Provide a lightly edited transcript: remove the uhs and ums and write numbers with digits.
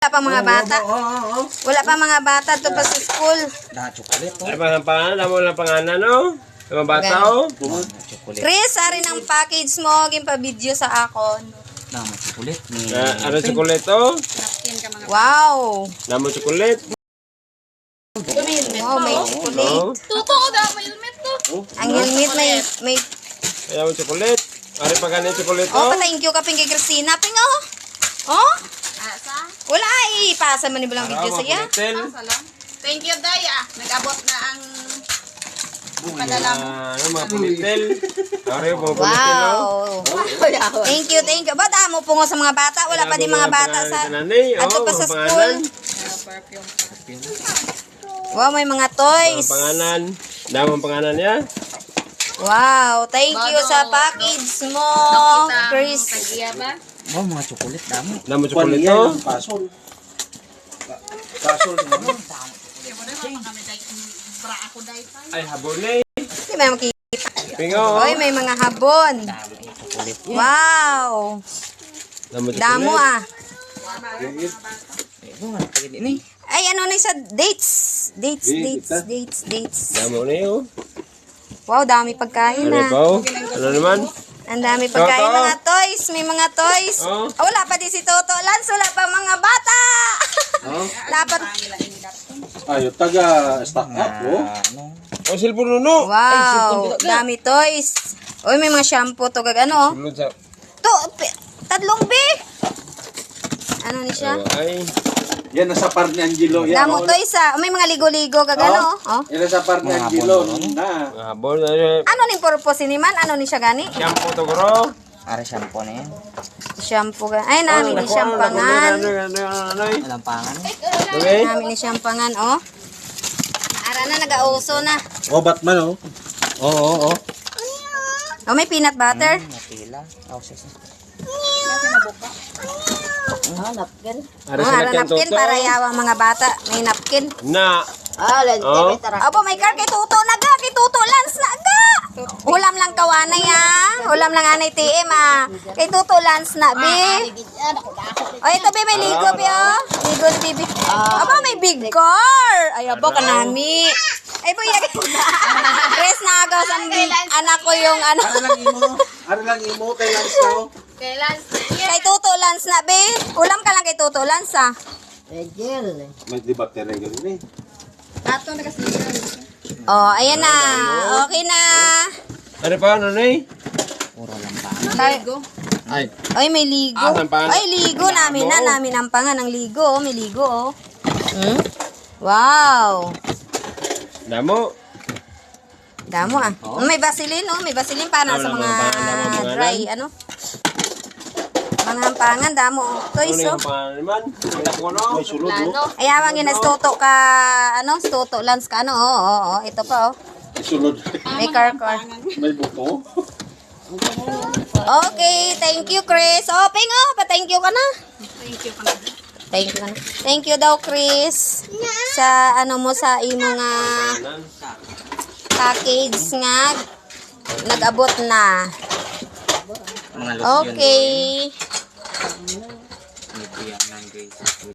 Wala pa mga bata. Wala pa mga bata to pa sa school. Ay, mga pangalan, damo lang pangalan, no? Mga bata, oh. Chris, ari ng package mo, gimpa-video sa akon. Ano chocolate, oh? Wow. Damo chocolate. Wow, may chocolate. Oh. Tuto ko daw, may helmet to. Ang helmet may Ayaw chocolate. Ari pa ganyan chocolate, oh, oh. thank you ka ping kay Christina. Ping oh. Oh? Asa? Wala ay ipasa man ni bilang video sa iya. Salam. Thank you, Daya. Nag-abot na ang padala mo. Ano, mga punitel. Ari, mga punitel, oh. Wow. Thank you. Ba mo pungo sa mga bata? Wala pa din mga bata sa ato pa sa school. Perfume. Wow, may mga Mga toys. pangalan. Damo ang pangalan niya. Wow, thank you sa package mo, Chris. Tagiya ba? Oh, mga chocolate dami. Damo chocolate, oh. Kasol. Kasol naman. Ay, habon na, eh. Hindi may makikita. Pingo, oh. Oy, may mga habon. Chocolate. Wow. Damo chocolate. Damo ah. Oh, pwede ini. Ay, ano na sa dates. Dates. Damo na, oh. Wow, dami pagkain Ano ah. pa, oh? Ano naman? Ang dami pagkain. Toto. Mga toys. May mga toys. Oh. Oh, wala pa din si Toto. Lance, wala pa mga bata. Dapat. Ayo, taga stock up, oh. Ano? Oh, silpo nuno. Wow, dami toys. Uy, may mga shampoo to gag ano. Sulod sa... Tatlong B. Ano ni siya? Ay. Yan nasa par ni Angelo. Yan, Damo oh. toys ah. May mga ligo-ligo gag ano. Oh. Yan nasa par ni Angelo. Na. Habon na. Ano ni purpose ni man? Ano ni siya gani? Shampoo to, guro. Are shampoo na yan. Shampoo ga. Ay, namin ni siyampangan. Ano, Alam pangan. Okay. Namin ni siyampangan, oh. Ara na nag-auso na. Oh, Batman, oh. Oo. Oh, may peanut butter. Napila. Oh, sisi. Napkin. Ari Oh, sa ara nakyan napkin toto. para yawa mga bata. May napkin. Na. Oh. Abo, may car kay Tuto na ga. Kay Tuto Lance na ga. Ulam lang kawanay ah. Ulam lang anay TM ah. Kay Tuto Lance na, bi. Oh, ito bi, may ligo bi oh. Ligo ni bibi. Aba, may big car. Ay, abo ka nami. Ay, buya. Chris na agaw sa anak ko yung ano. Ano lang imo kay Lance na, oh. Kailan? Kay Tuto Lance na, bi. Ulam ka lang kay Tuto Lance ah. May di battery ganun, eh. Ato na kasi. Oh, ayan na. Okay na. Ano pa, ano na, eh? Puro lang pangan. Ligo. Ay. Ay, may ligo. Nampangan. Ay, ligo namin na. Namin ang pangan ng ligo. Oh, may ligo, oh. Hmm? Wow. Damo. Damo, ah. May Vaseline, oh. May Vaseline para sa mga dry, ano. Mga hampangan, damo. Toys, Ano oh. yung pangalan naman? Wala ko, no? May sulod, oh. Ayaw ang Tuto ka, ano, Tuto Lance ka, ano. Oo. Ito pa, oh. May sulod. May car. May buto. Okay, thank you, Chris. Oh, Ping, oh. Pa-thank you ka na. Thank you, Panginoon. Thank you ka na. Thank you daw, Chris. Sa, ano mo, sa imo nga package nga nag-abot na. Mga lotion. Okay. Ito yan ng Grace.